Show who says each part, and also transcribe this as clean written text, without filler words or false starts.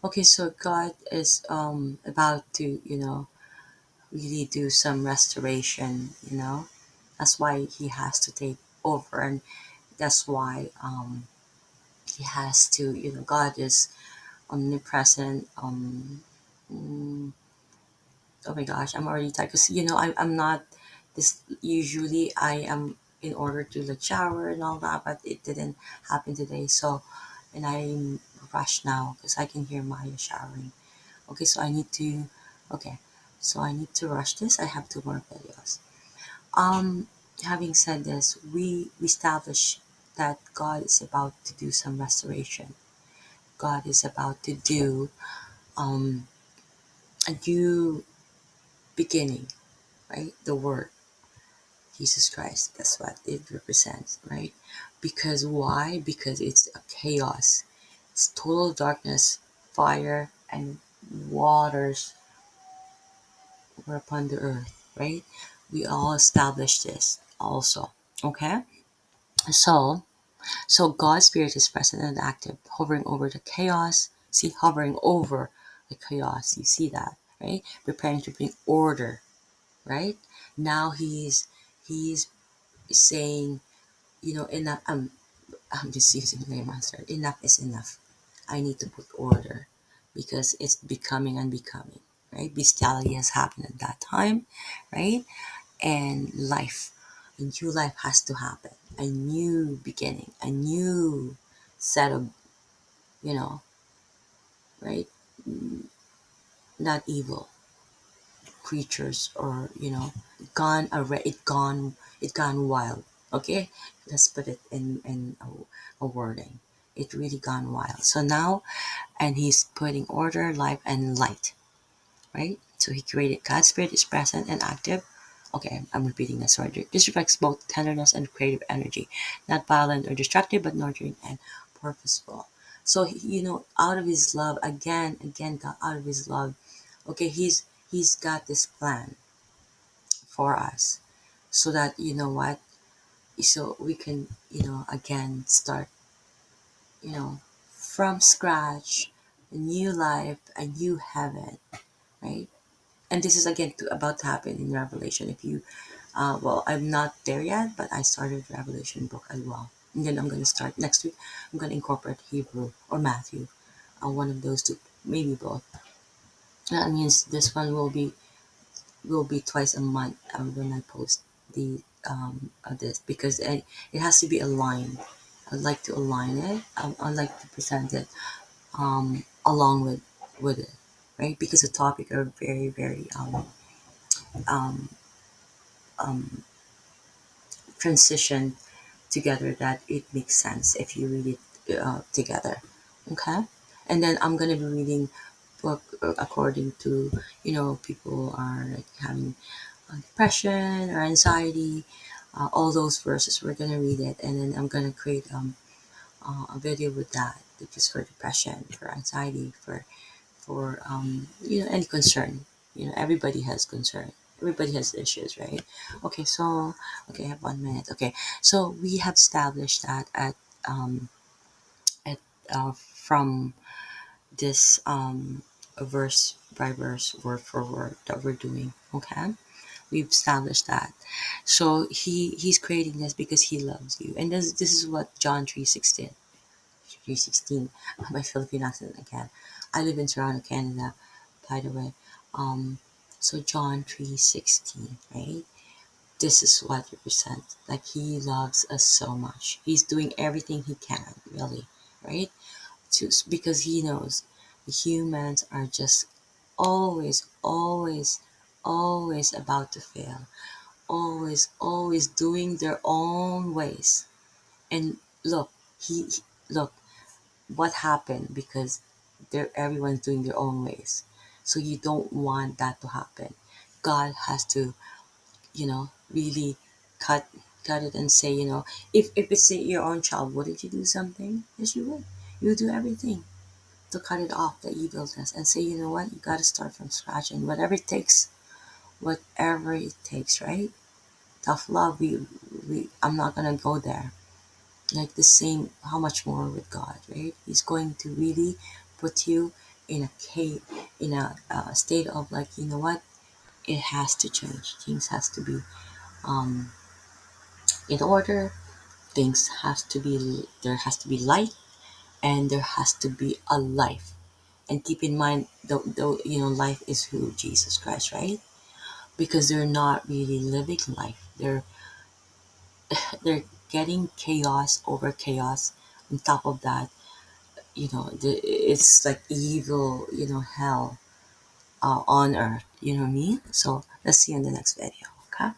Speaker 1: Okay, so God is about to, really do some restoration, That's why he has to take over, and that's why he has to, God is omnipresent. Mm, oh my gosh, I'm already tired because I'm not this. Usually, I am in order to like shower and all that, but it didn't happen today. So, and I'm rushed now because I can hear Maya showering. Okay, so I need to. Okay, so I need to rush this. I have two more videos. Um, Having said this, we establish that God is about to do some restoration. God is about to do um a new beginning, right? The word Jesus Christ. That's what it represents, right? Because why? Because it's a chaos. It's total darkness, fire, and waters were upon the earth, right? We all established this also. Okay? So God's spirit is present and active, hovering over the chaos. See, hovering over the chaos. You see that, right? Preparing to bring order, right? Now he's saying, enough. I'm just using layman's term. Enough is enough. I need to put order because it's becoming unbecoming, right? Bestiality has happened at that time, right? And a new life has to happen. A new beginning, a new set of, you know, right? Not evil creatures or, it gone wild. Okay? Let's put it in a wording. It really gone wild. So now, and he's putting order, life, and light, right? So he created God's spirit is present and active. Okay, I'm repeating that. Sorry. This reflects both tenderness and creative energy, not violent or destructive, but nurturing and purposeful. So out of his love, again, God, out of his love, okay, he's got this plan for us, so that what, so we can again start you know from scratch, a new life, a new heaven, right? And this is again about to happen in Revelation. If you, well, I'm not there yet, but I started Revelation book as well. And then I'm going to start next week. I'm going to incorporate Hebrew or Matthew, one of those two, maybe both. That means this one will be twice a month when I post the this, because it has to be aligned. I'd like to align it. I'd like to present it along with it, right? Because the topic are very very um, um, transition together, that it makes sense if you read it together. Okay, and then I'm gonna be reading book according to people are like having depression or anxiety. All those verses we're gonna read it, and then I'm gonna create a video with that, just for depression, for anxiety, for any concern. Everybody has concern, everybody has issues, right? Okay, so okay, I have 1 minute. Okay, so we have established that um at from this verse by verse, word for word, that we're doing. Okay, we've established that. So he's creating this because he loves you, and this is what John 3:16. My Filipino accent again. I live in Toronto, Canada, by the way. Um, so John 3:16, right? This is what represents. Like he loves us so much. He's doing everything he can, really, right? Because he knows the humans are just always, always, always about to fail. Always, always doing their own ways. And look, look what happened, because everyone's doing their own ways, so you don't want that to happen. God has to really cut cut it and say, if it's your own child, wouldn't you do something? Yes, you would. You would do everything to cut it off, the evilness, and say, you know what, you got to start from scratch, and whatever it takes, right? Tough love. We I'm not gonna go there. Like the same, how much more with God, right? He's going to really put you in a state of like, you know what, it has to change. Things has to be um, in order. Things has to be, there has to be light, and there has to be a life. And keep in mind, the you know, life is who? Jesus Christ, right? Because they're not really living life. They're getting chaos over chaos. On top of that, you know, it's like evil, you know, hell on earth. You know what I mean? So let's see you in the next video. Okay.